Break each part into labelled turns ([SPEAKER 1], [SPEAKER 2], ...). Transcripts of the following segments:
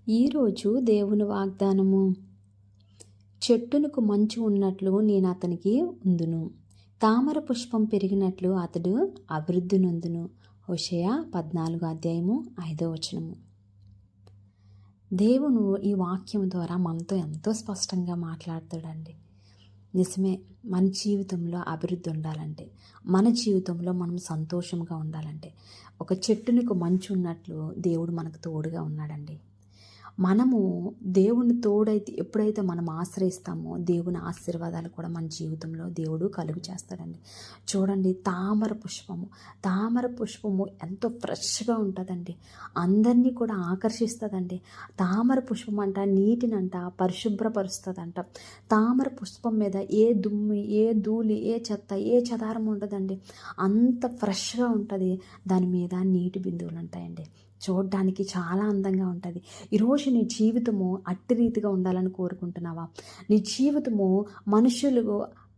[SPEAKER 1] ఈరోజు దేవుని వాగ్దానము. చెట్టునకు మంచు ఉన్నట్లు నేను అతనికి ఉందును, తామర పుష్పం పెరిగినట్లు అతడు అభివృద్ధి నొందును. హోషేయ 14:5. దేవుడు ఈ వాక్యం ద్వారా మనతో ఎంతో స్పష్టంగా మాట్లాడతాడండి. నిజమే, మన జీవితంలో అభివృద్ధి ఉండాలంటే, మన జీవితంలో మనం సంతోషంగా ఉండాలంటే, ఒక చెట్టునకు మంచు ఉన్నట్లు దేవుడు మనకు తోడుగా ఉన్నాడండి. మనము దేవుని తోడైతే ఎప్పుడైతే మనం ఆశ్రయిస్తామో దేవుని ఆశీర్వాదాలు కూడా మన జీవితంలో దేవుడు కలుగు చేస్తాడండి. చూడండి, తామర పుష్పము ఎంతో ఫ్రెష్గా ఉంటుందండి, అందరినీ కూడా ఆకర్షిస్తుందండి. తామర పుష్పం అంట నీటినంట పరిశుభ్రపరుస్తుందంట. తామర పుష్పం మీద ఏ దుమ్ము, ఏ ధూళి, ఏ చెత్త, ఏ చెదారం ఉండదండి. అంత ఫ్రెష్గా ఉంటుంది. దాని మీద నీటి బిందువులు ఉంటాయండి. చూడడానికి చాలా అందంగా ఉంటుంది. ఈరోజు నీ జీవితము అట్టి రీతిగా ఉండాలని కోరుకుంటున్నావా? నీ జీవితము మనుషులు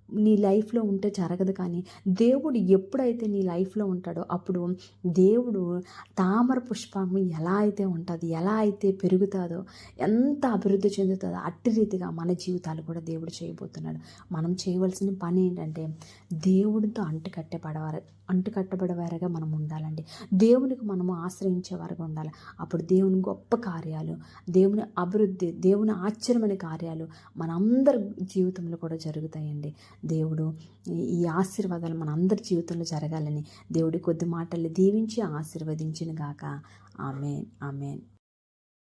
[SPEAKER 1] నీ లైఫ్లో ఉంటే జరగదు, కానీ దేవుడు ఎప్పుడైతే నీ లైఫ్లో ఉంటాడో అప్పుడు దేవుడు తామర పుష్పము ఎలా అయితే ఉంటుంది, ఎలా అయితే పెరుగుతుందో, ఎంత అభివృద్ధి చెందుతుందో అట్టి రీతిగా మన జీవితాలు కూడా దేవుడు చేయబోతున్నాడు. మనం చేయవలసిన పని ఏంటంటే దేవుడితో అంటుకట్టబడేవారుగా మనం ఉండాలండి. దేవునికి మనము ఆశ్రయించేవారుగా ఉండాలి. అప్పుడు దేవుని గొప్ప కార్యాలు, దేవుని అభివృద్ధి, దేవుని ఆశ్చర్యమైన కార్యాలు మనందరి జీవితంలో కూడా జరుగుతాయండి. దేవుడు ఈ ఆశీర్వాదాలు మనందరి జీవితంలో జరగాలని దేవుడి కొద్ది మాటలు దీవించి ఆశీర్వదించిన గాక. ఆమేన్, ఆమేన్.